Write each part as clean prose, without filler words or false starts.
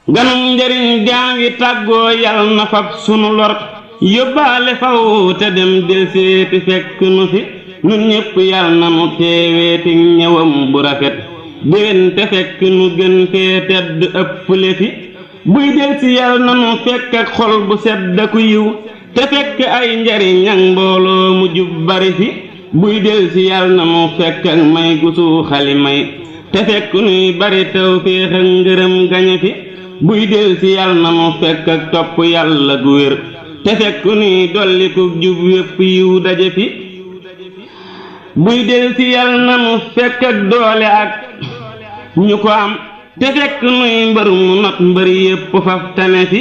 ganum njariñ gaa ngi tàggoo yal na fab sunu lor yóbbaale faw te dem del seeti fekk nu fi nun ñépp yal na nu teeweeti ñëwam bu rafet déwén te fekk nu gën fee tedd ëpple fi buy del si yal na nu fekk ak xol bu sedd ku yiw te fekk ay njariñ ak mbooloo mu jub bari fi buy del si yal na nu fekk ak may gu suuxali may te fekk nuy bari tawféex ak ngërëm gañe fi buy del si yal na nu fekk ak topp yàlla gu wér te fekk nuy dolliku jub wépp yiw daje fi buy del si yal na nu fekk ak doole ak ñu ko am te fekk nuy mbër mu not mbër yépp faf tane fi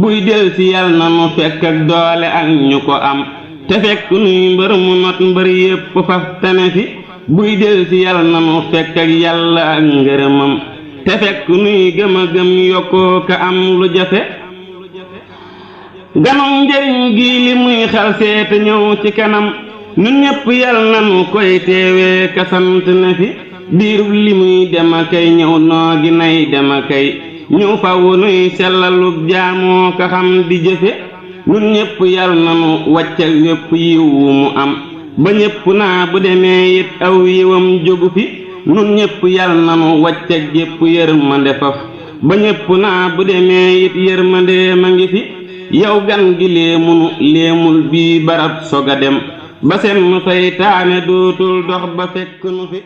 buy del si yal na nu fekk ak doole ak ñu ko am te fekk nuy mbër mu not mbër yépp faf tane fi buy del si yal na nu fekk ak yàlla ak ngërëmam te fekk nuy gëm a gëm yokkoo ka am lu jafe ganum njariñ gi li muy xal seete ñëw ci kanam nun ñépp yal na nu koy teewee ka sant ne fi diirub li muy dem a kay ñëw noo gi nay dem a kay ñëw faw nuy sellalub jaamoo ka xam di jëfe nun ñépp yal na nu wàcc ak wépp yiw wu mu am ba ñépp naa bu demee it aw yiwam jógu fi nun ñépp yal na nu wàcc ak jépp yërmande faf ba ñépp naa bu demee it yërmande ma ngi fi yow gan gi léemunu léemul bii barab soga dem ba seen nu saytaane dootul dox ba fekk nu fi